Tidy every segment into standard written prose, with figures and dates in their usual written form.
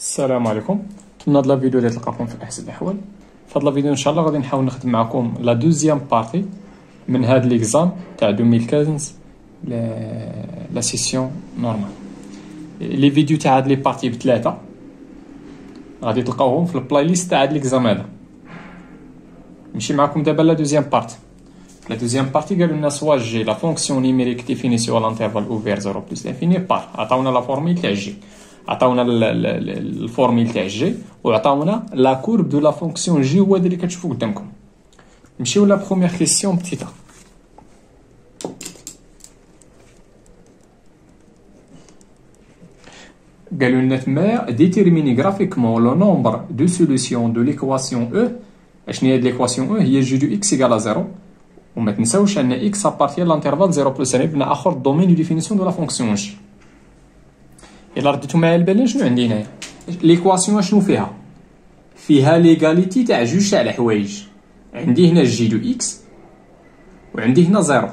السلام عليكم. نتمنى هاد لا فيديو اللي تلقاكم في احسن الاحوال. في هاد لا فيديو ان شاء الله غادي نحاول نخدم معكم لا دوزيام بارتي من هاد ليكزام تاع 2015 لا سيسيون نورمال. لي فيديو تاع هاد لي بارتي بثلاثه غادي تلقاوهم في البلاي ليست تاع هاد ليكزام هذا. نمشي معكم دابا لا دوزيام بارتي. La deuxième partie قالوا لنا soit G la fonction numérique définie sur l'intervalle ouvert 0 plus l'infini par عطاونا لا فورميل تاع G، عطاونا الفورميل تاع G وعطاونا لا كورب دو لا فونكسيون G هو هذا اللي كتشوفوا قدامكم. نمشيو لا بروميير كيسيون بتيتا. قالوا لنا تما déterminer graphiquement le nombre de solutions de l'équation E. اشنو هي ليكواسيون E؟ هي G دو x égale à 0. وما تنساوش ان x appartient à l'intervalle 0 plus n بنا اخر دومين دو ديفينيسيون دو لا فونكسيون جي. الا رديتو معايا البال شنو عندي هنايا؟ ليكواسيون شنو فيها؟ فيها ليغاليتي تاع جوج تاع الحوايج. عندي هنا جي دو x وعندي هنا 0.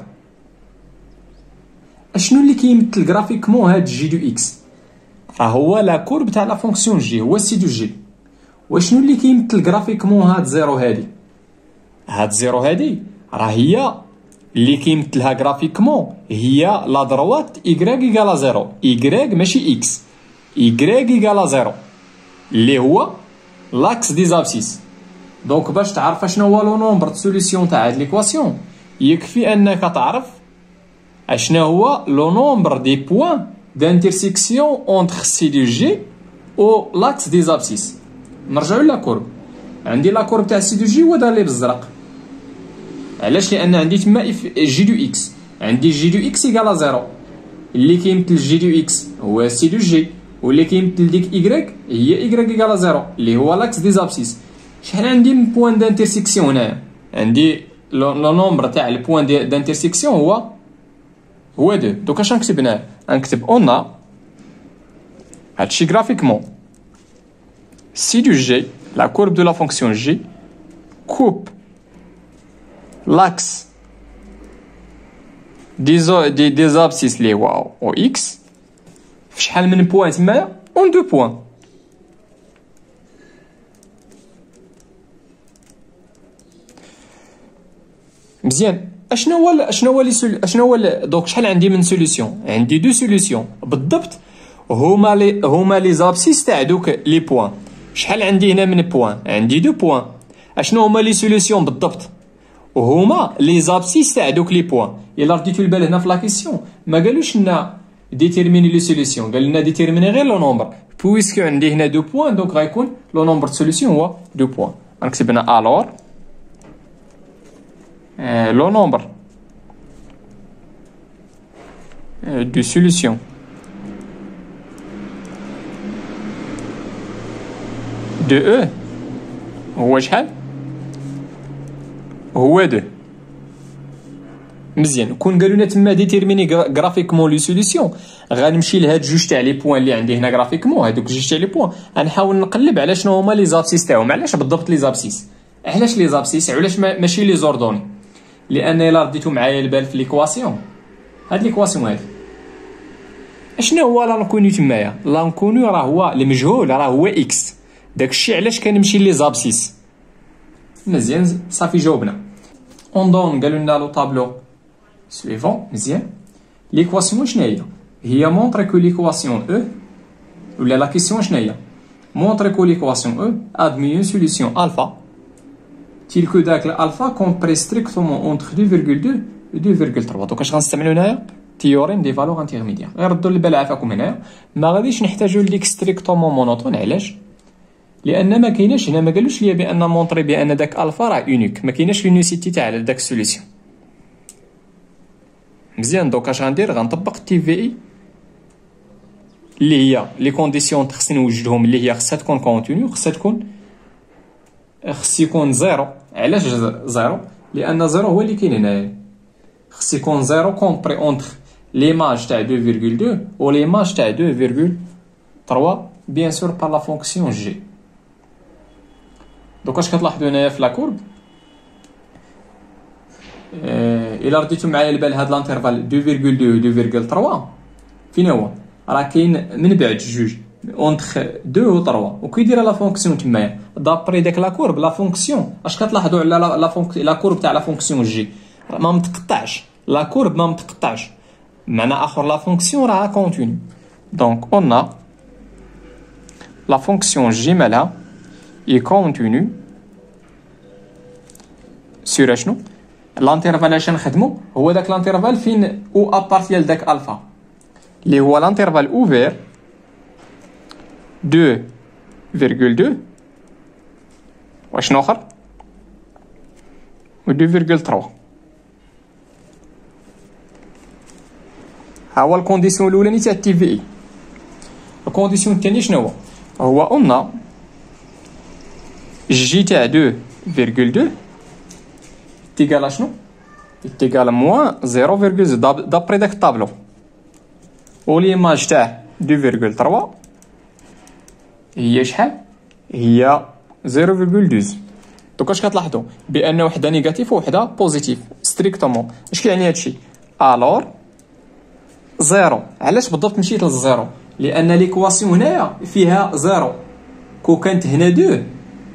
اشنو اللي كيمثل غرافيكمون هاد جي دو x؟ فهو لا كورب تاع لا فونكسيون جي، هو سي دو جي. وشنو اللي كيمثل غرافيكمون هاد 0 هادي؟ هاد 0 هادي راه هي اللي كيمثلها غرافيكمون هي لا دروات إيكغيك إيكالا زيرو. إيكغيك ماشي إكس، إيكغيك إيكالا زيرو اللي هو لاكس دي زابسيس. دونك باش تعرف اشنو هو لو نومبر دو سوليسيون تاع هاد ليكواسيون يكفي انك تعرف اشنو هو لو نومبر دي بوين دانترسيكسيون اونتر سي دو جي و لاكس دي زابسيس. نرجعو لا كورب. عندي لا كورب تاع سي دو جي هو دار لي بالزرق. علاش؟ لان عندي تما جي دو اكس، عندي جي دو اكس ايكالا زيرو اللي كيمثل جي دو اكس هو سي دو جي، واللي كيمثل ديك ايكغيك هي ايكغيك ايكالا زيرو اللي هو لاكس دي زابسيس. شحال عندي من بوين دانترسيكسيون هنايا؟ عندي لو نومبر تاع البوين دانترسيكسيون هو 2. دوك اش نكتب هنا؟ نكتب اون هادشي غرافيكمون سي دو جي لا كورب دو لا فونكسيون جي كوب l'axe des abscisses اللي هو او اكس في شحال من بوين تمايا؟ اون دو بوين. مزيان. اشنو هو دونك شحال عندي من سوليسيون؟ عندي دو سوليسيون بالضبط هما لي زابسيس تاع دوك لي بوين. شحال عندي هنا من بوين؟ عندي دو بوين. اشنو هما لي سوليسيون بالضبط؟ وهما لي زابسيس تاع دوك لي بوين. الا رديتو البال هنا في لا كيسيون ما قالوش لنا ديتيرميني لي سوليسيون، قال لنا ديتيرميني غير لو نومبر. بويسكو عندي هنا دو بوين دونك غيكون لو نومبر دو سوليسيون هو دو بوين. غنكتب هنا الور لو نومبر دو سوليسيون دو او هو شحال؟ هو 2. مزيان. كون قالوا لنا تما ديتيرميني غرافيكمون لي سوليسيون غنمشي لهاد جوج تاع لي بوين اللي عندي هنا غرافيكمون، هادوك جوج تاع لي بوين غنحاول نقلب على شنو هما لي زابسيس تاعهم. علاش بالضبط لي زابسيس؟ علاش لي زابسيس؟ علاش ماشي لي زوردوني؟ لان الا رديتو معايا البال في ليكواسيون، هاد ليكواسيون هادي اشنو هو لانكونيو تمايا؟ لانكونيو راه هو المجهول، راه هو اكس. داكشي علاش كنمشي لي زابسيس. مزيان صافي جاوبنا. اون دون قالوا لنا لو طابلو سويفون. مزيان. ليكواسيون شنو هي؟ مونطري كو ليكواسيون او ولا لا كيسيون شنو هي؟ مونطري كو ليكواسيون او ادمي اون سوليسيون الفا تيل كو داك الالفا كومبري ستريكتومون اونتر 2.2 و 2.3. دوك اش غنستعملو هنايا؟ تيوريم دي فالور انترميديير. غير ردوا البال عافاكم هنايا ما غاديش نحتاجو لديك ستريكتومون مونوتون. علاش؟ لان ما كايناش هنا، ما قالوش ليا بان مونطري بان داك الفا راه اونيك، ما كايناش لونيسيتي تاع داك السوليسيون. مزيان. دونك اش غندير؟ غنطبق تي في اي اللي هي لي كونديسيون خصني نوجدهم، اللي هي خصها تكون كونتينيو، خص يكون زيرو. علاش زيرو؟ لان زيرو هو اللي كاين هنايا. خص يكون زيرو كومبري اونتر ليماج تاع 2.2 و ليماج تاع 2.3 بيان سور بار لا فونكسيون جي. دوك اش كتلاحظوا هنايا في لا كورب؟ الا رديتو معايا البال هاد لانترفال 2.2 و 2.3 فين هو؟ راه كاين من بعد جوج اونتر 2 و 3 وكي دايره لا فونكسيون تمايا دابري داك لا كورب لا فونكسيون اش كتلاحظوا على لا كورب تاع لا فونكسيون جي ما متقطعش لا كورب ما متقطعش معنى اخر لا فونكسيون راها كونتينيو دونك اون لا فونكسيون جي مالها اي كونتينيو سور اشنو الانترفال اش نخدمو هو داك الانترفال فين او ابارتيال داك الفا اللي هو الانترفال اوفير 2,2 واشنو اخر و 2,3 ها هو الكونديسيون الاولاني تاع تي في اي الكونديسيون الثاني شنو هو قلنا جي تاع 2,2 تيكال اشنو تيكال موان 0,0 دابري داك الطابلو و ليماج تاع 2,3 هي شحال هي 0,12 دوك اش كتلاحظوا بان وحده نيجاتيف وحده بوزيتيف ستريكتومون اش كيعني هادشي الور زيرو علاش بالضبط مشيت للزيرو لان ليكواسيون هنايا فيها زيرو كو كانت هنا 2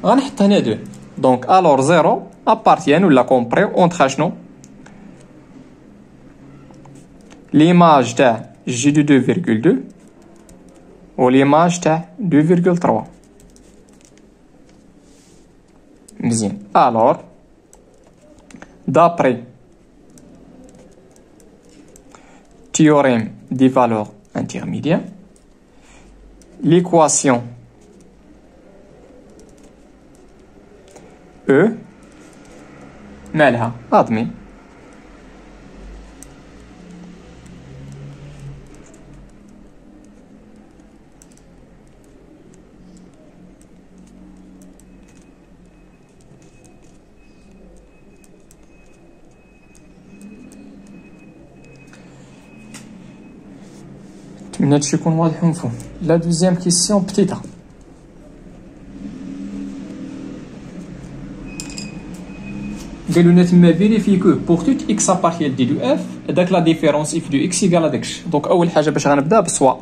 غنحط هنا 2 دونك الور زيرو ابارتيان ولا كومبري اونتر شنو ليماج تاع جي دو 2,2 و ليماج تاع 2,3 مزيان الور دابري théorème des valeurs intermédiaires l'équation E مالها أضمي نتمنى هادشي يكون واضح ومفهوم. لا دوزيام كيسيون بتيتا قالوا لنا تما فيريفي كو بوغ توت اكس ابارتيال دي دو اف داك لا ديفيرونس اف دو اكس ايكال هداكش. دونك اول حاجه باش غنبدا بسوا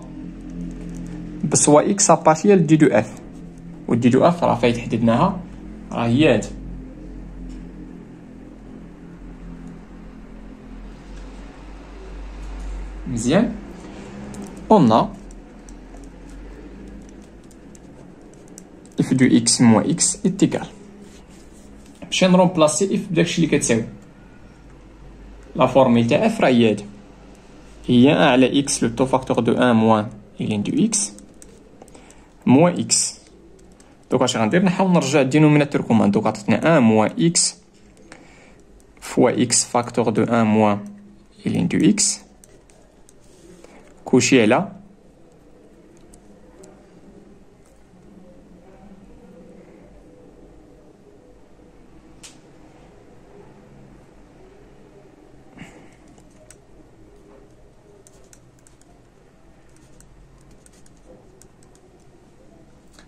اكس ابارتيال دي دو اف و دي دو اف راه فايت حددناها راه هي هاد مزيان. On a f de x moins x est égal. باش نرومبلاسي اف بداكشي اللي كتساوي لا فورميل تاع اف راه هي هادي هي 1 على اكس لو تو فاكتور دو 1 موان لين دو اكس موان اكس. دوك اش غندير نحاول نرجع الدينوميناتور كومان. دوك عطاتني 1 موان اكس فوا اكس فاكتور دو 1 موان لين دو اكس كلشي على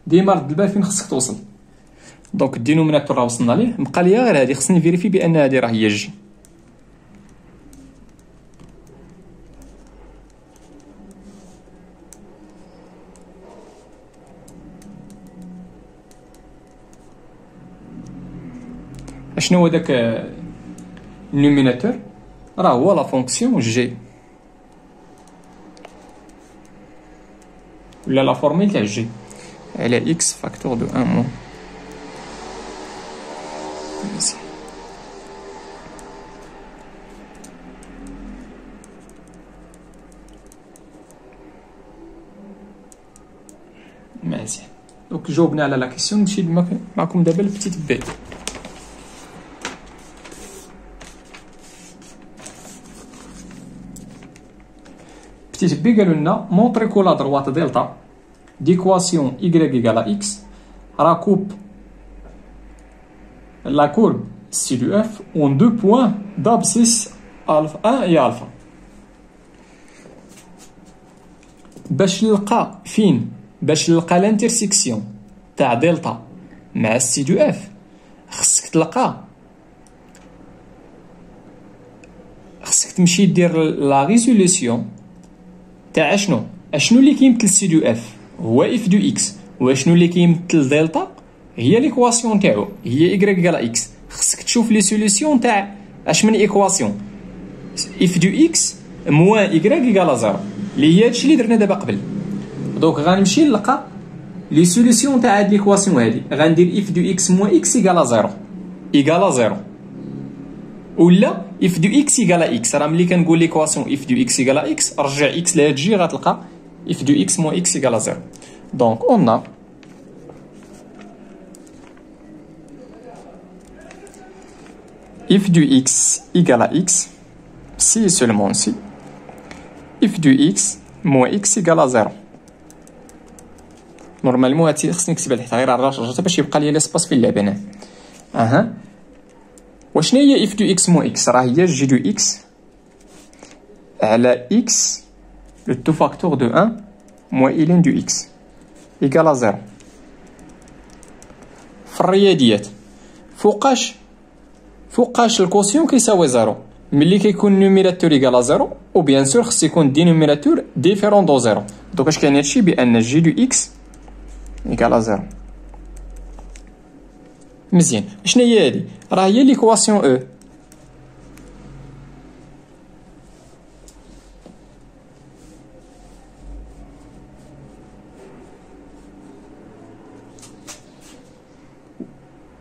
ديما رد البال فين خصك توصل. دونك الدينوميناتور راه وصلنا ليه بقى ليا غير هادي خصني نفيريفي بان هادي راه هي جي. اشنو هو داك النوميناتور راه هو لا فونكسيون جي ولا لا فورميل تاع جي على اكس فاكتور دو 1 موان. مزيان. دونك جاوبنا على لا كيسيون. نمشي معكم دابا لبتيت بي. بتيت بي قالوا لنا مونطري كو لا دروات دلتا d'équation y égale à x recoupe la courbe C de f en deux points d'abscisse alpha 1 et alpha. باش نلقى الانترسيكسيون تاع دلتا مع السي دو اف خصك تمشي دير لا ريزوليسيون تاع اشنو اللي كيمثل سي دو اف هو اف دو اكس. وشنو اللي كيمثل دلتا؟ هي ليكواسيون تاعو، هي ايكغيك كالا اكس. خصك تشوف لي سوليسيون تاع اش من ايكواسيون اف دو اكس موان ايكغيك ايكالا زيرو، اللي هي هادشي اللي درنا دابا قبل. دونك غنمشي نلقى لي سوليسيون تاع هاد ليكواسيون هادي، غندير اف دو اكس موان اكس ايكالا زيرو، ايكالا زيرو، ولا اف دو اكس ايكالا اكس. راه ملي كنقول ليكواسيون اف دو اكس ايكالا اكس، رجع اكس لهاد الجي غتلقى اف دو اكس موان اكس ايكالا زيرو. دونك اون ا if du x égale à x, si et seulement si, if du x moins x égale à 0. نورمالمون هادشي خصني نكتبها لحيت غير رجعتها باش يبقى لي ليسباس في اللعبه هنا. وشنو هي if du x moins x؟ راه هي g du x على x le tout facteur de 1 moins ln du x égale à 0. في الرياضيات فوقاش الكوسيون كيساوي زيرو؟ ملي كيكون نوميراتور ايكال زيرو، و بيان سور خص يكون دينوميراتور ديفيرون دو زيرو. دوك اش كاين هادشي؟ بان جي دو اكس ايكال زيرو. مزيان. شنو هي هادي؟ راه هي ليكواسيون او.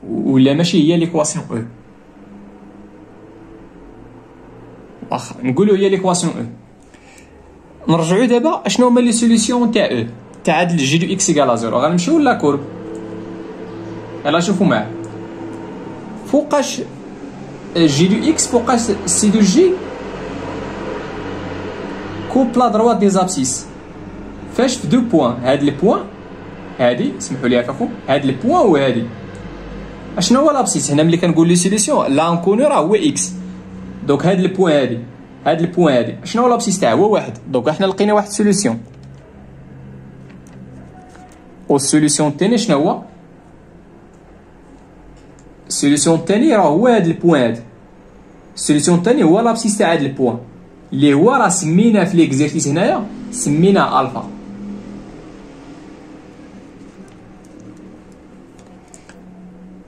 ولا ماشي هي ليكواسيون او؟ واخا نقولوا هي ليكواسيون او. نرجعوا دابا اشنو هما لي سوليسيون تاع او تاع هاد جي دو اكس ايكال زيرو. غنمشيو لا كورب. يلا شوفوا معايا فوقاش جي دو اكس فوقاش سي دو جي كوب لا دروات دي زابسيس. فاش في دو بوين، هاد لي بوين هادي سمحوا لي عفاكم، هاد لي بوين وهادي اشنو هو لابسيس؟ هنا ملي كنقول لي سوليسيون لا انكونو راه هو اكس. دونك هاد البوين هادي، هاد البوين هادي شنو هو لابسيس تاعو؟ هو واحد. دونك حنا لقينا واحد سوليسيون. والسوليسيون الثاني شنو هو؟ السوليسيون الثاني راه هو هاد البوين هادي. السوليسيون الثاني هو لابسيس تاع هاد البوين اللي هو راه سميناه في ليكزيرسيس هنايا سميناه الفا.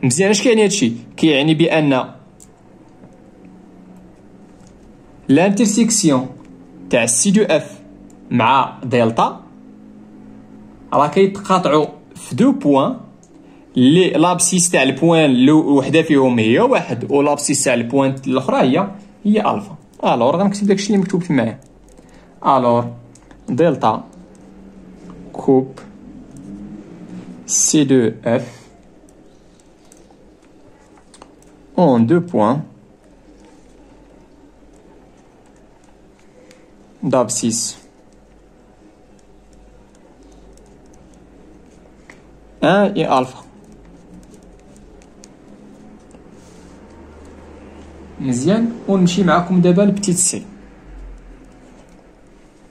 مزيان. اش كيعني هادشي؟ كيعني بان لانترسيكسيون تاع سي دو اف مع دلتا راه كيتقاطعوا في دو بوين اللي لابسيس تاع البوين وحده فيهم هي واحد، و لابسيس تاع البوين الاخرى هي الفا. الور غنكتب داكشي اللي مكتوب معايا. الور دلتا كوب سي دو اف en deux points d'abscisse 1 et alpha. مزيان. ونمشي معكم دابا لبتيت سي.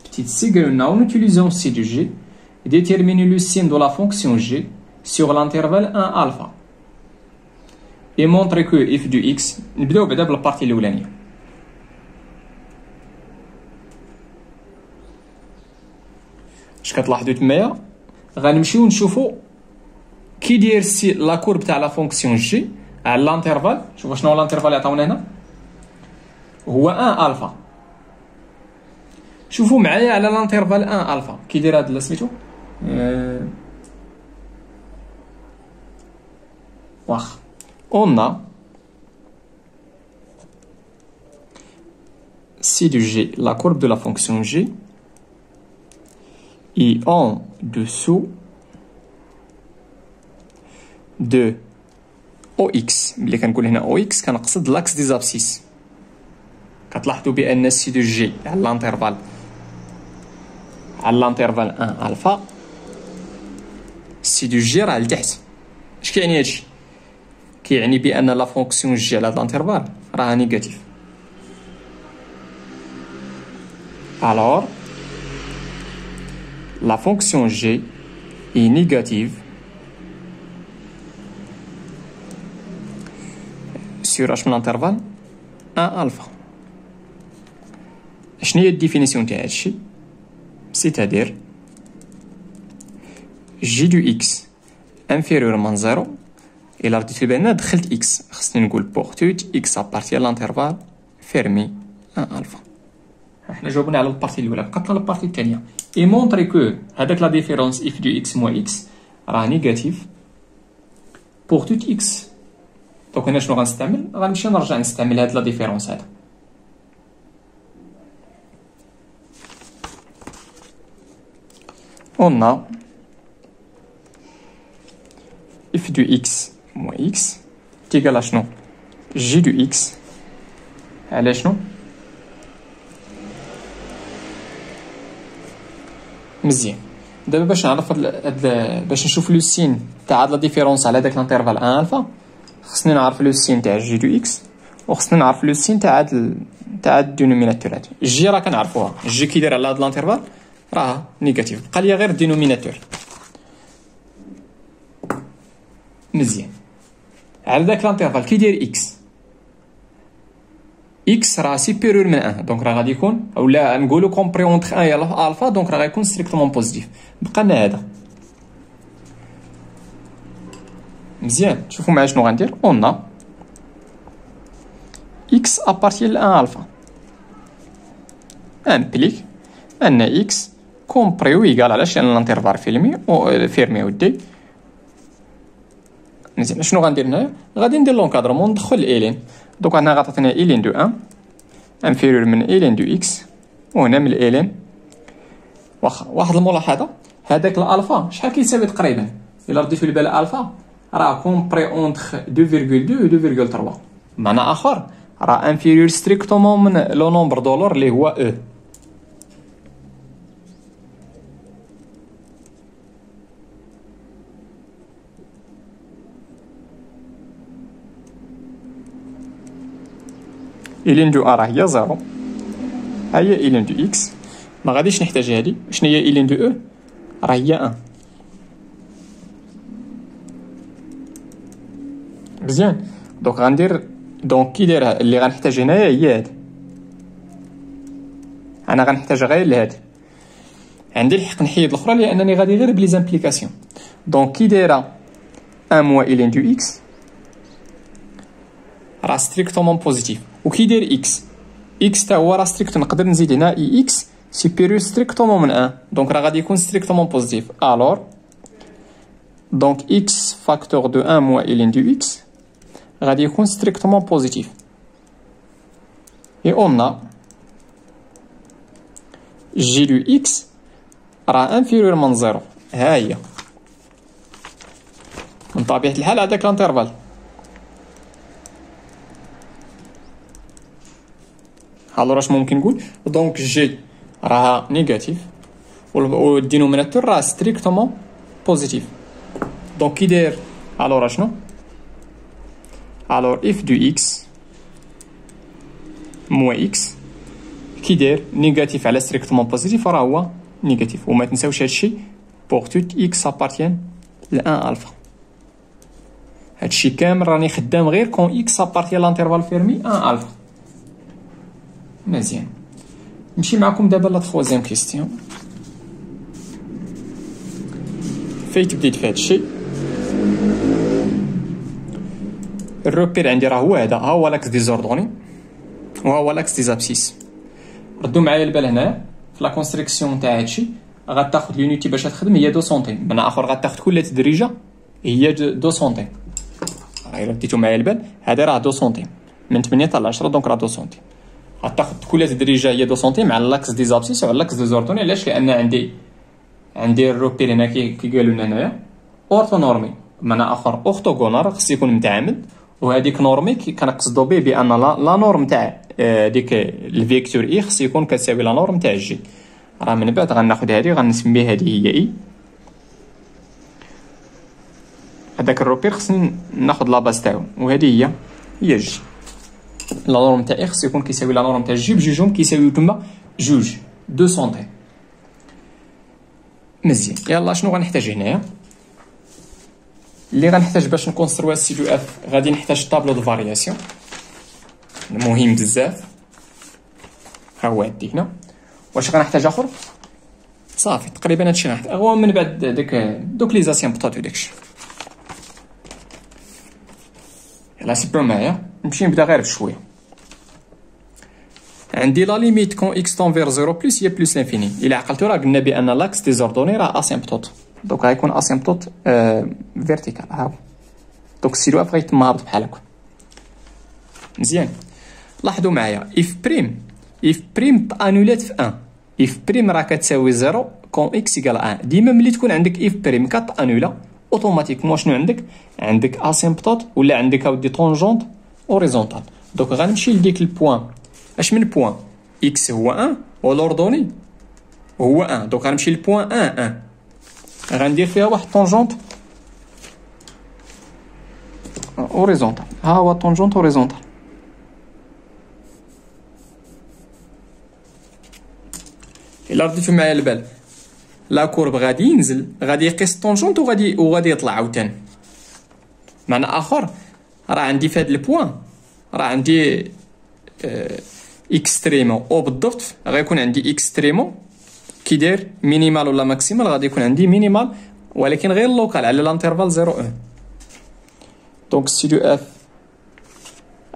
بتيت سي قالوا لنا en utilisant c de g déterminer le signe de la fonction g sur l'intervalle 1 alpha et montrer que f de x. نبداو بعدا بالبارتي الاولانيه. اش كتلاحظوا تمايا؟ غنمشيو نشوفوا كي داير سي لا كورب تاع لا فونكسيون جي على لانترفال. شوفوا شنو هو لانترفال اللي عطاونا هنا، هو 1 الفا. شوفوا معايا على لانترفال 1 الفا كي داير هاد سميتو واخ. On a C de G, la courbe de la fonction G, est en dessous de OX. ملي كنقول هنا OX كنقصد لاكس دي زابسيس. كتلاحظوا بأن C de G على الانترفال 1 الفا C de G راه لتحت. اش كيعني هادشي؟ كيعني بان لا فونكسيون جي على هاد الانترفال راها نيجاتيف. alors la fonction g est négative sur h من الانترفال 1 الفا. شنو هي الديفينيسيون تاع هادشي؟ سيتادير جي دو اكس انفيريور من زيرو. الى رديت في بالنا دخلت اكس، خصني نقول بوغ توت اكس ابارتي لانترفال فيرمي ان الفا. احنا جاوبنا على البارتي الاولى، بقات لنا البارتي الثانيه. اي مونطري كو هذاك لا ديفيرونس اف دو اكس موان اكس راه نيجاتيف بوغ توت اكس. دونك هنا شنو غنستعمل؟ غنمشي نرجع نستعمل هاد لا ديفيرونس هذا. on a f de x moins x est égal à شنو؟ g de x على شنو؟ مزيان. دابا باش نعرف باش نشوف لو سين تاع هاد لا ديفيرونس على داك الانترفال ان الفا، خصني نعرف لو سين تاع جي دو اكس، وخصني نعرف لو سين تاع هاد الدينوميناتور هادي. جي راه كنعرفوها، جي كي داير على هاد الانترفال راه نيجاتيف، بقى لي غير الدينوميناتور. مزيان. على داك الانترفال كي داير اكس، اكس راه سيبيريور من 1، دونك راه غادي يكون، اولا نقولو كومبري اونتر 1 يا الفا، دونك راه غيكون ستريكتومون بوزيتيف. بقى لنا هذا. مزيان. شوفوا معايا شنو غندير. اون اكس ابارتي ل 1 الفا امبليك ان اكس كومبريو ايكال علاش؟ لان الانترفال فيرمي ودي. مزيان. شنو غندير هنايا؟ غادي ندير لونكادرمون، ندخل الالين. دونك هنا غتعطينا الين دو 1 انفيريور من الين دو اكس، وهنا من الالين. واحد الملاحظه، هذاك الالفا شحال كيساوي تقريبا؟ الا رديتو في البال الفا راه كومبري اونتر 2.2 و 2.3، معنى اخر راه انفيريور ستريكتومون من لو نومبر دولار اللي هو او. إلين دو أ راه هي زيرو، ها هي إلين دو إكس، ما غاديش نحتاج هادي. شنو هي إلين دو أو؟ راه هي أن. مزيان. دونك غندير، دونك كي دايرها اللي غنحتاج هنايا هي هادي، أنا غنحتاج غير لهادي. عندي الحق نحيد الأخرى لأنني غادي غير بلي زامبليكاسيون. دونك كي دايرة أن موان إلين دو إكس راه ستريكتومون بوزيتيف، وكي داير اكس، اكس تا هو راه ستريكت، نقدر نزيد هنا اي اكس سوبيريور ستريكتومون من 1، دونك راه غادي يكون ستريكتومون بوزيتيف. الور دونك اكس فاكتور دو 1 موان إلين دو اكس غادي يكون ستريكتومون بوزيتيف. اي اون جي دو اكس راه انفيريور من زيرو، ها هي من طبيعة الحال هذاك الانترفال. الوغ اش ممكن نقول؟ دونك جي راها نيجاتيف والدينوميناتور راه ستريكتومون بوزيتيف. دونك كي داير الوغ شنو؟ الوغ اف دو اكس موان اكس كي داير نيجاتيف على ستريكتومون بوزيتيف راه هو نيجاتيف. وما تنساوش هادشي بوغ توت اكس ابارتيان ل 1 الفا. هادشي كامل راني خدام غير كون اكس ابارتيان لانترفال فيرمي 1 الفا. مزيان. نمشي معكم دابا لا تخوازيام كيستيون. فايت بديت في هادشي. الروبير عندي راه هو هذا، ها هو لاكس دي زوردوني وها هو لاكس دي زابسيس. ردوا معايا البال هنا في لا كونستركسيون تاع هادشي غتاخد لونيتي باش تخدم هي 2 سنتيم، من اخر غتاخد كل تدريجه هي 2 سنتيم. راه رديتو معايا البال هذا راه 2 سنتيم من 8 حتى 10، دونك راه 2 سنتيم. غتاخد كل تدريجه هي 2 سنتيم على لاكس دي زابسيس وعلى لاكس دي زوردوني. علاش؟ لان عندي الروبير هنا كي قالوا لنا هنايا اورثو نورمي، معنى اخر اورثوغونال خص يكون متعامد، وهذيك نورمي كنقصدوا به بان لا نورم تاع ديك الفيكتور اي خص يكون كتساوي لا نورم تاع جي. راه من بعد غناخد هذه غنسمي هذه هي اي. هذاك الروبير خصني ناخد لا باز تاعو، وهذه هي جي. لا نورم تاع اي خص يكون كيساوي لا نورم تاع جي، بجوجهم كيساويو تما جوج 2 سنتيم. مزيان. يلا شنو غنحتاج هنايا؟ اللي غنحتاج باش نكونستروي السي دو اف غادي نحتاج طابلو دو فارياسيون مهم بزاف، ها هو عندي هنا. واش غنحتاج اخر؟ صافي تقريبا هادشي غنحط هو من بعد دوك لي زاسيمبطوط وداكشي. يلا سيبرو معايا نمشي نبدا غير بشويه. عندي لا ليميت كون اكس طون فير 0 بلس هي بلس لانفيني. الا عقلتو راه قلنا بان لاكس ديزوردوني راه اسيمبطوط، دونك غيكون اسيمبطوط فيرتيكال. ها هو دونك السيلو اف غيتم هابط بحال هكا. مزيان لاحظوا معايا اف بريم انولات في 1. اف بريم راه كتساوي 0 كون اكس ايكال 1. ديما ملي تكون عندك اف بريم كتانولا اوتوماتيكمون شنو عندك اسيمبطوط ولا عندك اودي طونجونت اوريزونتال. دونك غنمشي لديك البوان. اش من بوان؟ اكس هو 1 ولوردوني هو 1. دونك غنمشي للبوان 1 غندير فيها واحد طونجونت اوريزونتال. ها هو طونجونت اوريزونتال. الا رديتو معايا البال لا كورب غادي ينزل غادي يقيس طونجونت وغادي يطلع عاوتاني. معنى اخر راه عندي في هاد البوان راه عندي اكستريمو او بالضبط غيكون عندي اكستريمو كي داير مينيمال ولا ماكسيمال غادي يكون عندي مينيمال ولكن غير لوكال على الانترفال 0 1. دونك السيدو اف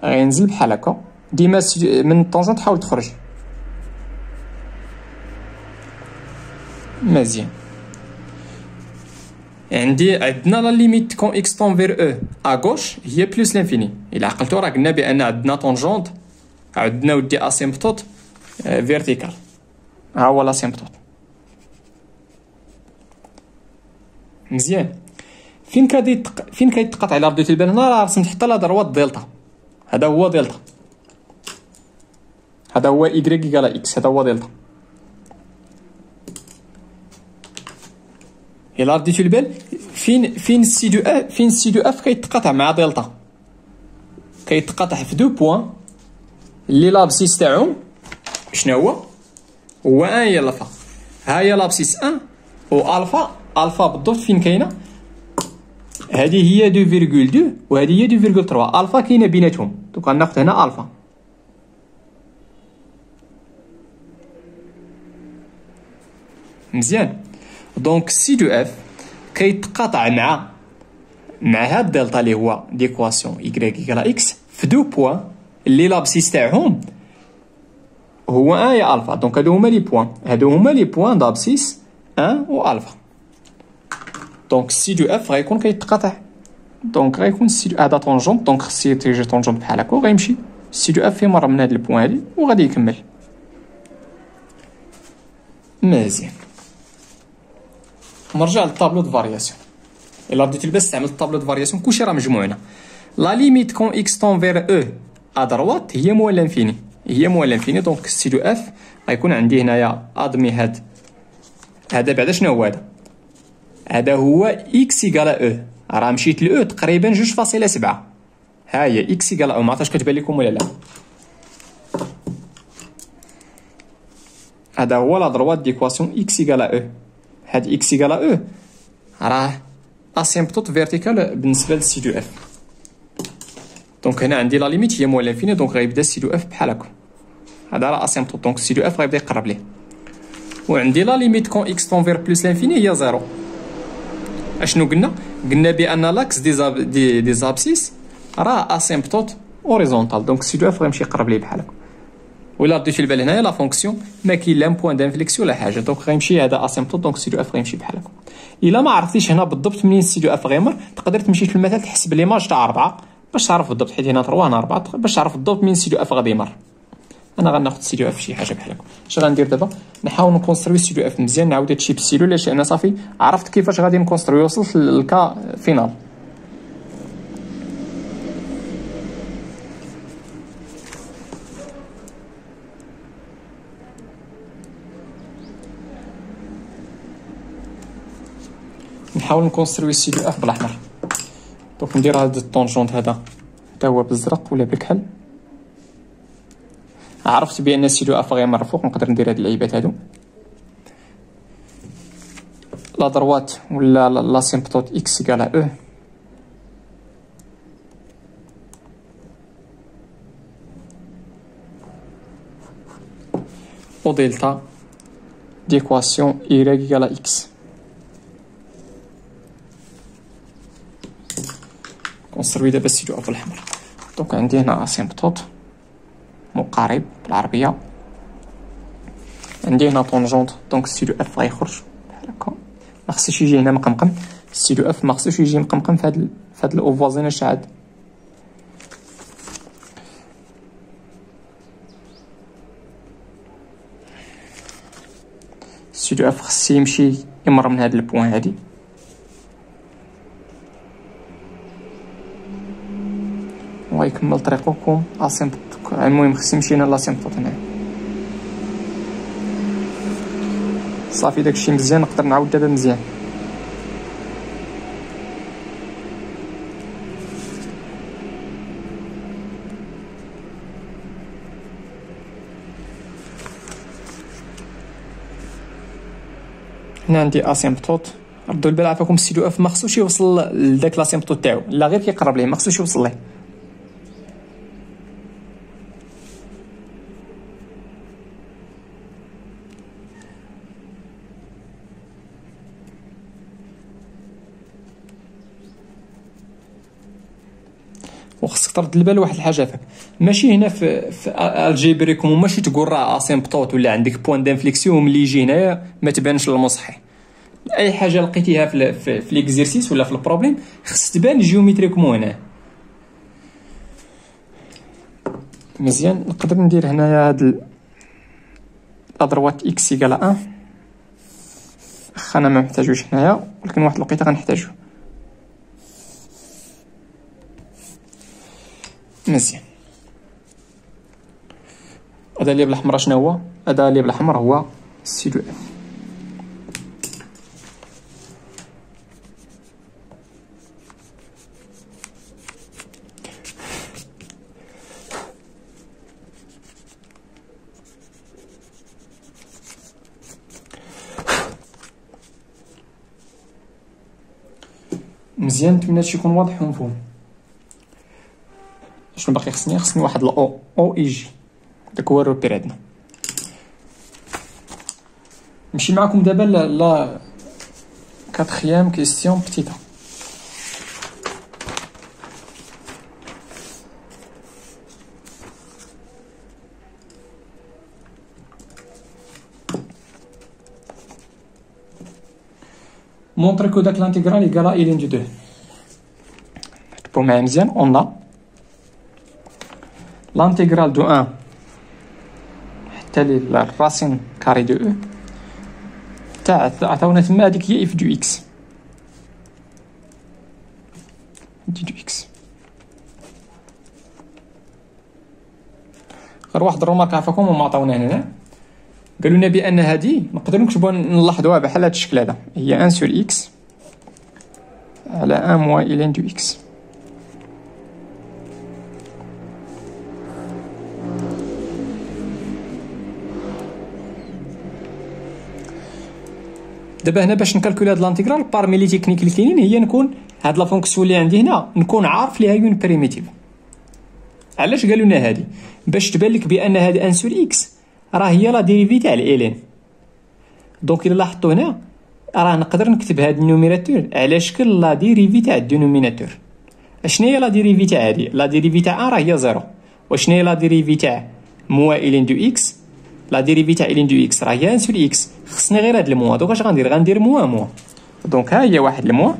غينزل بحال هكا. ديما من الطونجونت حاول تخرج مزيان. عندنا لا ليميت كون اكس طون فير او اغوش هي بلس لانفيني. الا عقلتو راه قلنا بان عندنا طونجونت عندنا ودي اسيمبطوط فيرتيكال. ها هو لاسيمبطوط. مزيان فين كيتقطع الا رديتو البال هنا راه رسمت حتى لا ضربه دلتا. هذا هو دلتا. هذا هو ايكغيك ايكال اكس. هذا هو دلتا. الا رديتو البال فين السي دو اف كيتقاطع مع دلتا. كيتقاطع في دو بوين اللي لابسيس تاعهم شنو هو 1 هي الفا. ها هي لابسيس 1 و الفا بالضبط فين كاينه. هذه هي 2.2 وهذه هي 2.3. الفا كاينه بيناتهم. دونك غناخذ هنا الفا. مزيان دونك سي دو اف كيتقاطع مع هاد الدلتا اللي هو ديكواسيون ايكغيك ايكال اكس في دو بوين اللي لابسيس تاعهم هو 1 يا الفا. دونك هادو هما لي بوين دابسيس 1 و الفا. دونك سي دو اف غيكون كيتقاطع. دونك غيكون سي هذا طونجونت. دونك خصني تيجي طونجونت بحال هكا وغيمشي سي دو اف في مره من هاد البوين هادي وغادي يكمل. مزيان نرجع للطابلو دو فارياسيون. الا بديتي البال استعملت الطابلو دو فارياسيون كلشي راه مجموع هنا. لا ليميت كون اكس طون فير او ا دروات هي موال لانفيني. دونك سي دو اف غيكون عندي هنايا ادمي هذا بعدا شنو هو هذا هو اكس ايكال او. راه مشيت لاو تقريبا 2.7. ها هي اكس ايكال او. ما عرفتش كتبان لكم ولا لا. هذا هو لا دروات ديكواسيون اكس ايكال او. هاد اكس ايكال او راه اسيمبطوط فيرتيكال بالنسبه للسي دو اف. دونك هنا عندي لا ليميت هي موال لانفيني. دونك غيبدا السي دو اف بحال هكا. هذا راه اسيمبطوط. دونك السي دو اف غيبدا يقرب ليه. وعندي لا ليميت كون اكس طون فير بلس لانفيني هي 0. اشنو قلنا بان لاكس دي زابسيس راه اسيمبطوط اوريزونتال. دونك السي دو اف غيمشي يقرب ليه بحال هكا. ولا رديتي البال هنايا لا فونكسيون ما كاين لا بوين دانفليكسيون ولا حاجه. دونك غيمشي هذا اسيمبطوط. دونك السي دو اف غيمشي بحال هكا. الا ما عرفتيش هنا بالضبط منين السي دو اف غيمر تقدر تمشي في المثال تحسب ليماج تاع 4 باش تعرف بالضبط. حيت هنا 3 هنا 4 باش تعرف بالضبط منين السي دو اف غادي يمر. انا غناخذ السي دو اف شي حاجه بحال هكا. اش غندير دابا نحاول نكونستروي السي دو اف مزيان. نعاود هادشي بالسيلو لاش انا صافي عرفت كيفاش غادي نكونستروي. وصلت للكا فينال. نحاول نكونستروي السي دو اف بالاحمر. دونك ندير هاد الطونجونت هذا هو بالزرق ولا بالكحل. عرفت بان السي دو اف غيمر فوق نقدر ندير هاد اللعيبات هادو. لا دروات ولا لاسيمبطوط اكس ايكال او. و دلتا ديكواسيون y égale à x. كونستروي دابا السيدو اف الحمر. دونك عندي هنا اسيمبتوت مقارب بالعربيه، عندي هنا طونجونت، دونك السيدو اف غيخرج بحال هكا، ما خصوش يجي هنا مقمقم، السيدو اف ما خصوش يجي مقمقم في هاد الاوفوازيناج عاد. السيدو اف خصو يمشي يمر من هاد البوان هادي، ويكمل طريقكم اسيمبتوت. المهم خصو يمشي هنا لاسيمبتوت هنا صافي. داكشي مزيان، نقدر نعاود دابا مزيان. هنا عندي اسيمبتوت، ردوا البال عافاكم السيدو اف ما خصوش يوصل لذاك لاسيمبتوت تاعو، لا غير كيقرب ليه، ما خصوش يوصل ليه. وخصك ترد البال واحد الحاجه فيك، ماشي هنا في الجبريكم وماشي تقول راه اسيمبتوت ولا عندك بوين دانفليكسيون ملي يجي هنايا ما تبانش للمصحي. اي حاجه لقيتيها في ليكزيرسيس ولا في البروبليم خص تبان جيومتريكمون هنا مزيان. نقدر ندير هنايا هاد لادروات اكس ايكال 1، انا ما محتاجوش هنايا، ولكن واحد الوقيته غنحتاجو مزيان. هذا اللي بالاحمر شنو هو؟ هذا اللي بالاحمر هو سيدو اف. مزيان، نتمنى هادشي يكون واضح ومفهوم. شنو باقي خصني واحد الاو اي جي، داك هو الروبير عندنا. نمشي معكم دابا لا كاتريام كيستيون بتيتا. مونطري كو داك لانتيغرال ايكالا الين دو 2. كتبوا معايا مزيان. اون لا l'intégral de 1 حتى للراسين كاري دو او تاع عطاونا تما هذيك هي اف دو اكس دي دو اكس. غير واحد الرومارك عفاكم وما عطاونا هنا، قالوا لنا بان هذه نقدروا نكتبوها نلاحظوها بحال هذا الشكل هذا، هي 1 سور اكس على 1 موان الين دو اكس. دابا هنا باش نكالكولي هاد لانتيغرال بارمي لي تكنيك اللي كاينين هي نكون هاد لا فونكسيون اللي عندي هنا نكون عارف ليها اون بريميتيف. علاش قالوا لنا هادي؟ باش تبان لك بان هاد 1 سور اكس راه هي لا ديريفي تاع الالين. دونك الا لاحظتوا هنا راه نقدر نكتب هاد النوميراتور على شكل لا ديريفي تاع الدينوميناتور. اشنا هي لا ديريفي تاع هادي؟ لا ديريفي تاع راه هي زيرو. واشنا هي لا ديريفي تاع موا الين دو اكس؟ لا ديريفي تاع الين دو اكس راه هي 1 سور اكس. خصني غير هاد الموا، دونك اش غندير موا. دونك ها هي واحد الموا،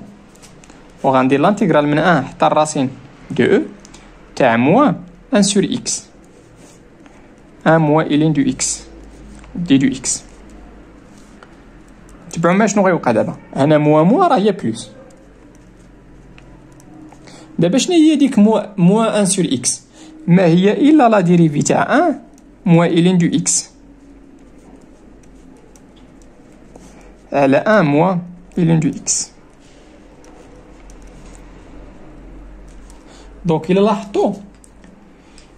وغندير لانتيغرال من 1 حتى الراسين دو او تاع موا 1 سور اكس، 1 موا الين دو اكس دي دو اكس. تبعوا معايا شنو غيوقع دابا؟ هنا موا راه هي بلوس. دابا شنو هي ديك موا 1 سور اكس؟ ما هي الا لا ديريفي تاع 1 موا الين دو اكس على 1 موا الين دو اكس. دونك الا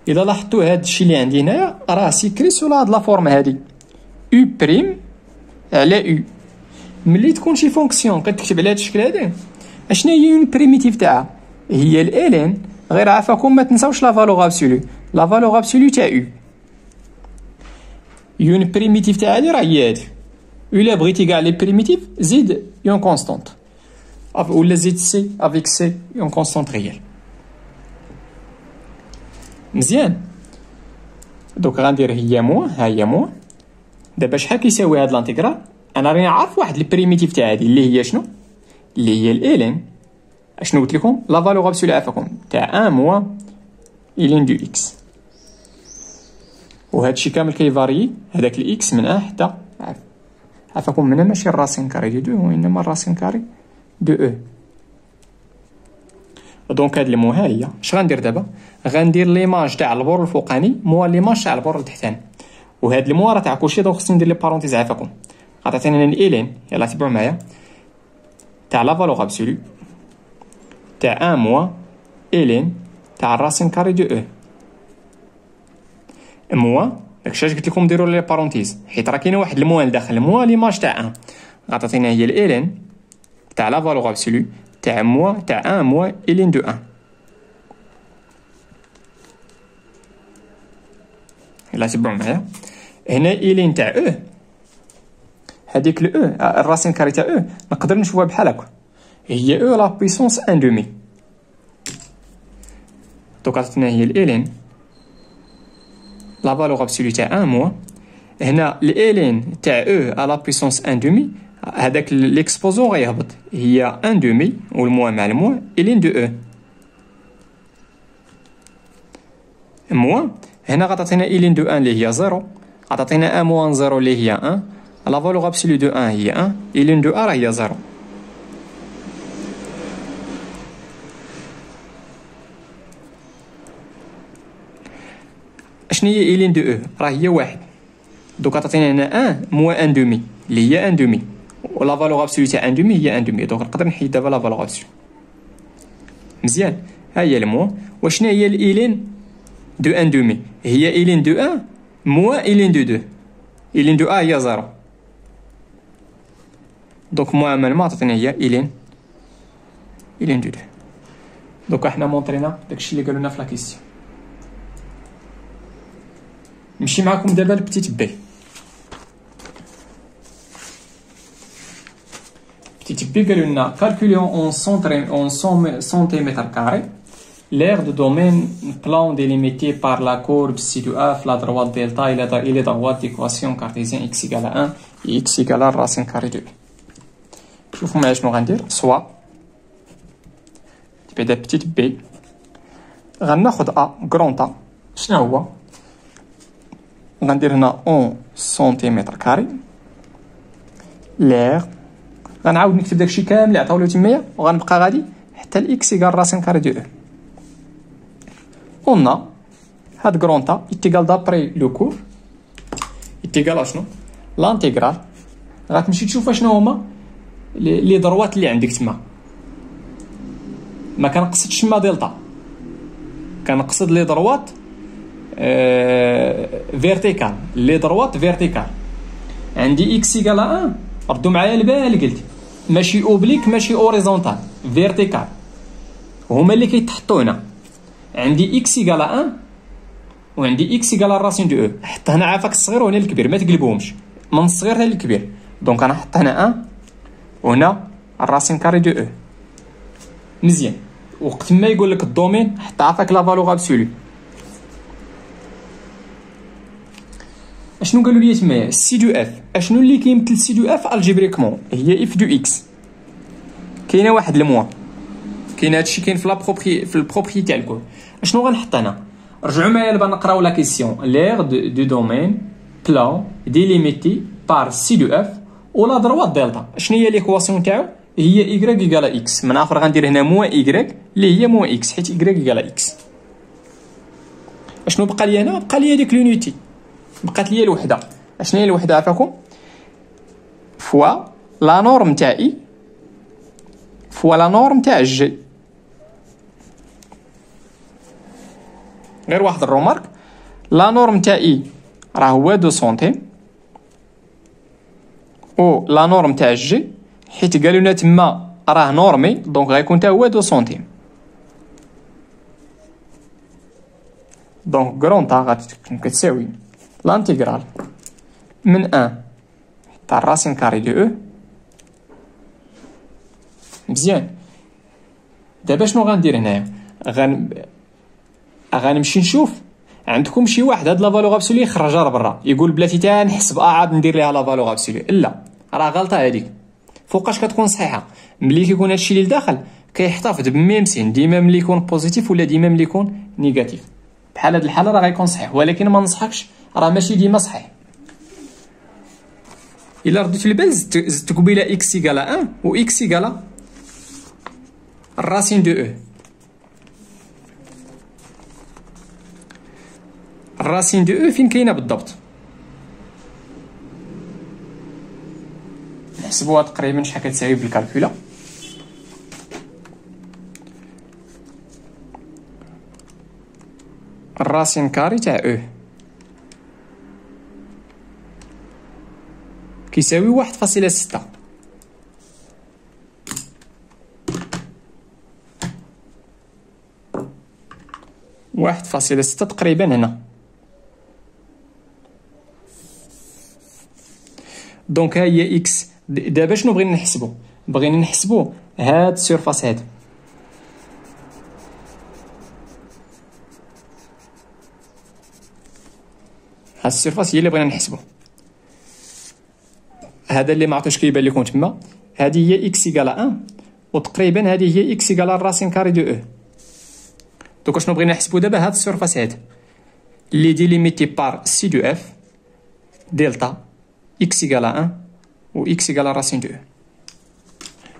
لاحظتوا هاد الشيء اللي عندي هنايا راه سيكري سو هاد لا فورم هادي او بريم على او. ملي تكون شي فونكسيون كتكتب على هاد الشكل هذا اشنا هي اون بريميتيف تاعها؟ هي الالين. غير عافاكم ما تنساوش لا فالور ابسولو، لا فالور ابسولو تاع او. اون بريميتيف تاع هادي راه هي هادي الا بغيتي كاع لي بريميتيف زيد اون كونستانت ولا زيد سي افيك سي اون كونستانت ريال. مزيان. دوك غندير هي موان، ها هي موان. دابا شحال كيساوي هاد لانتيغرال؟ انا راني عارف واحد لي بريميتيف تاع هادي اللي هي شنو؟ اللي هي الالين. اشنو قلت لكم؟ لا فالور ابسولي عفاكم تاع 1 موان الين دو اكس. وهادشي كامل كيفاريي هذاك الاكس من 1 حتى عفاكم من ماشي الراسين كاري دو 2 وانما الراسين كاري دو او. دونك هاد المو ها هي. اش غندير دابا؟ غندير ليماج تاع البور الفوقاني موا ليماج تاع البور التحتاني. وهاد المو راه تاع كلشي دونك خصني ندير لي بارونتيز عفاكم. عطاتني انا الالين، يلاه تبعوا معايا، تاع لا فالور ابسولو تاع 1 موان الين تاع الراسين كاري دو او موان. داكشي علاش قلت لكم ديروا لي بارونتيز، حيت راه كاينه واحد الموان لداخل الموان ليماج تاع 1 غتعطينا هي الالين تاع لا فالور ابسولو تاع موان تاع 1 موان الين دو 1. يلا تبعوا معايا هنا الين تاع او، هذيك لو الراسين كاري تاع او نقدر نشوفها بحال هكا، هي او لا بويسونس 1 دومي. دوك عطاتنا هي الالين لا فالور ابسولو تاع 1 موان. هنا الالين تاع او لا بويسونس 1 دومي، هذاك ليكسبوزون غيهبط، هي 1 دومي والموان مع الموان الين دو او موان. هنا غتعطينا الين دو 1 اللي هي 0، غتعطينا 1 موان 0 اللي هي 1، لا فالور ابسولو دو 1 هي 1، الين دو 1 راه هي 0. شنو هي الين دو او؟ راه هي 1. دوك عطاتينا هنا 1 موان 1 دومي اللي هي 1 دومي، ولا فالور ابسولو تاع 1 دومي هي 1 دومي. دونك نقدر نحيد دابا لا فالور ابسولو. مزيان. ها هي الموان. وشنو هي الالين دو 1 دومي؟ هي الين دو 1 موان الين دو 2، الين دو 1 هي 0. دونك معامل عطاتنا هي الين دو 2. دوك حنا مونطرينا داكشي اللي قالوا لنا في لا كيسيون. نمشي معكم دابا لبتيت بي. بتيت بي قالوا لنا كالكوليون اون سنتيمتر كاري l'aire de domaine plan délimité par la courbe ci de f la droite delta il est droite d'équation cartésienne x égale à 1 et x égale à racine carrée de b. شوفوا معايا شنو غندير. سوا تبدا بتيت بي غناخد ا كرون ا شنو هو؟ غندير هنا اون سنتيمتر كاري لير، غنعاود نكتب داكشي كامل اللي عطاولو تمايا وغنبقى غادي حتى الاكس يقال راسين كاري دو او. قلنا هاد كرونتا يتيكال دابري لو كور يتيكال شنو؟ لانتيغرال. غتمشي تشوف شنو هما لي دروات اللي عندك تما. ما كنقصدش تما دلتا، كنقصد لي دروات فيرتيكال. لي دروات فيرتيكال عندي اكس يقال 1. ردوا معايا البال اللي قلت، ماشي اوبليك ماشي اوريزونتال، فيرتيكال هما اللي كيتحطوا هنا. عندي اكس يقال 1 وعندي اكس يقال الراسين دو او. حط هنا عافاك الصغير وهنا الكبير، ما تقلبوهمش من الصغير حتى للكبير. دونك انا حط هنا 1 وهنا الراسين كاري دو او. مزيان. وقت ما يقول لك الدومين حط عافاك لا فالور ابسولو. اشنو قالوا لي تمايا؟ سي دو اف. اشنو اللي كيمثل سي دو اف الجبريكمون؟ هي اف دو اكس. كاينه واحد الموا، كاين هادشي كاين في البروبريتي تاع الكود. اشنو غنحط هنا؟ رجعوا معايا دابا نقراو لا كيسيون. لير دو دومين بلان ديليميتي بار سي دو اف ولا دروات دلتا. شنو هي ليكواسيون تاعو؟ هي ايكغيك يقال اكس. من اخر غندير هنا موان ايكغيك اللي هي موان اكس، حيت ايكغيك يقال اكس. اشنو بقى لي هنا؟ بقى لي ديك لونيتي، بقات لي الوحده. اشنو هي الوحده عفاكم؟ فوا لا نورم تاع اي فوا لا نورم تاع جي. غير واحد الرومارك، لا نورم تاع اي راه هو 2 سنتيم و لا نورم تاع جي حيت قالوا لنا تما راه نورمي دونك غيكون حتى هو 2 سنتيم. دونك كرونتا غتساوي لانتيغرال من 1 تاع الراسين كاري دو او. مزيان. دابا شنو غندير هنايا؟ غنمشي نشوف عندكم شي واحد هاد لا فالور ابسولي يخرجها لبرا يقول بلاتي تا نحسب عاد ندير ليها لا فالور ابسولي. لا، راه غلطه هذيك. فوقاش كتكون صحيحه؟ ملي كيكون هادشي اللي لداخل كيحتفظ بميم سين، ديما ملي يكون بوزيتيف ولا ديما ملي يكون نيجاتيف. بحال هاد الحاله راه غيكون صحيح، ولكن ما نصحكش، راه ماشي ديما صحيح. الا رديتو البال زدت قبيله اكس ايكالا 1 و اكس ايكالا الراسين دو او. الراسين دو او فين كاينه بالضبط؟ نحسبوها تقريبا شحال كتساوي بالكالكولا. الراسين كاري تاع او كيساوي 1.6. واحد فاصلة ستة تقريبا هنا. دونك ها هي اكس. دابا شنو بغينا نحسبو؟ بغينا نحسبو هاد السيرفاس هاد. هاد السيرفاس هي اللي بغينا نحسبو. هذا اللي ما عرفتوش كيبان لكم تما، هذه هي اكس ايكالا 1 وتقريبا هذه هي اكس ايكالا الراسين كاري دو او. دوكا شنو بغينا نحسبو دابا؟ هاد السيرفاس هاد اللي ديليميتي بار سي دو اف دلتا اكس ايكالا 1 و اكس ايكالا راسين دو او.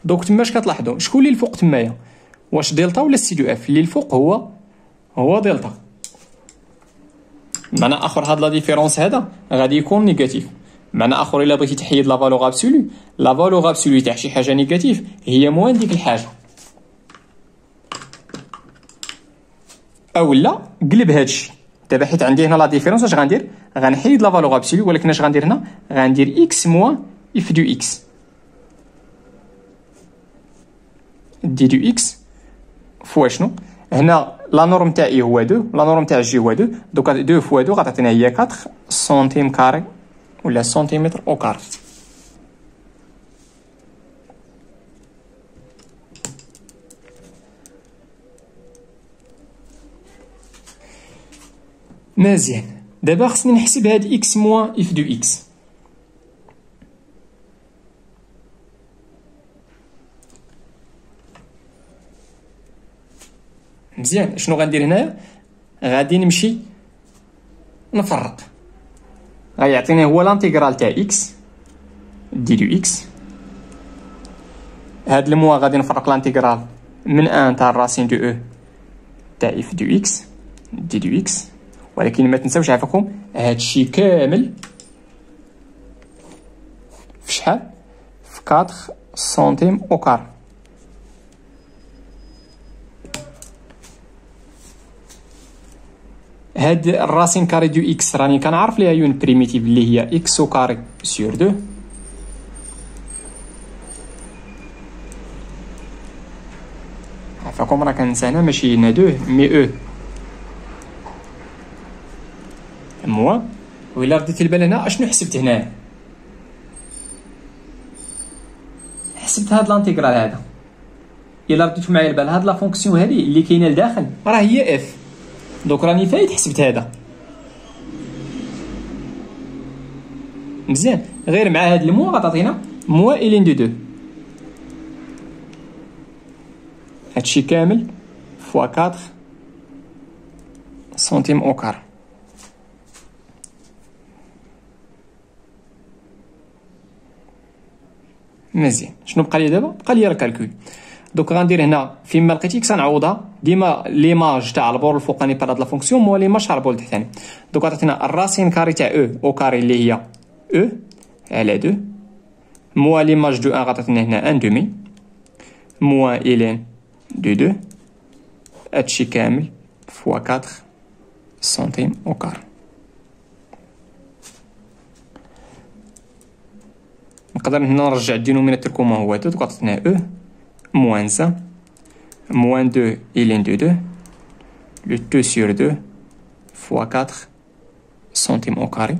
دوك تما اش كتلاحظوا؟ شكون اللي الفوق تمايا؟ واش دلتا ولا سي دو اف؟ اللي الفوق هو دلتا. معنى اخر هاد لا ديفيرونس هذا غادي يكون نيجاتيف. معنى اخر الا بغيتي تحيد لا فالور ابسولو، لا فالور ابسولو تاع شي حاجه نيجاتيف هي موان ديك الحاجه. اولا قلب هادشي. دابا حيت عندي هنا لا ديفيرونس، اش غندير؟ غنحيد لا فالور ابسولو، ولكن اش غندير هنا؟ غندير اكس موان اف دو اكس. دي دو اكس فوا شنو؟ هنا لا نورم تاعي هو 2، لا نورم تاع جي هو 2، دوكا 2 فوا 2 غتعطينا هي 4 سنتيم كاري ولا سنتيمتر او كاري. مزيان. دابا خصني نحسب هاد اكس موان اف دو اكس. مزيان. شنو غندير هنايا؟ غادي نمشي نفرق. غيعطيني هو لانتيغرال تاع اكس دي دو اكس. هاد الموا غادي نفرق لانتيغرال من 1 تاع الراسين دو او تاع اف دو اكس دي دو اكس، ولكن ما تنساوش عافاكم هادشي كامل في شحال؟ في 4 سنتيم او كار. هاد الراسين كاري دو اكس راني كنعرف ليها يون بريميتيف اللي هي اكس او كاري سور 2. عافاكم راه كننسى هنا ماشي هنا 2 مي او موا. وإلا رديت البال هنا اشنو حسبت هنا؟ حسبت هاد لانتيغرال هذا. إلا رديتو معايا البال هاد لا فونكسيون هادي اللي كاينه لداخل راه هي اف. دوك راني فايت حسبت هذا. مزيان. غير مع هاد الموا غتعطينا موا إلين دو 2. هادشي كامل فوا 4 سنتيم او كار. مزيان. شنو بقى لي دابا؟ بقى لي الكالكول. دوك غندير هنا فين ما لقيت اكس غنعوضها ديما ليماج تاع البور الفوقاني بار هاد لا فونكسيون موا ليماج تاع البور التحتاني. دوك عطاتنا الراسين كاري تاع او كاري اللي هي او على 2 موا ليماج دو 1 عطاتنا هنا 1 دومي موا إلين دو 2. هادشي كامل فوا 4 سنتيم او كار. نقدر هنا نرجع الدينوميناتور كوما هو 2. دوك عطاتنا او موان 1 موان 2 إلين دو 2 لو 2 sur 2 fois 4 centimes au carré.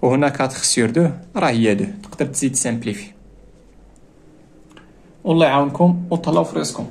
وهنا 4 سور 2 راه هي 2. تقدر تزيد سامبليفي. والله يعاونكم وتهلاو في راسكم.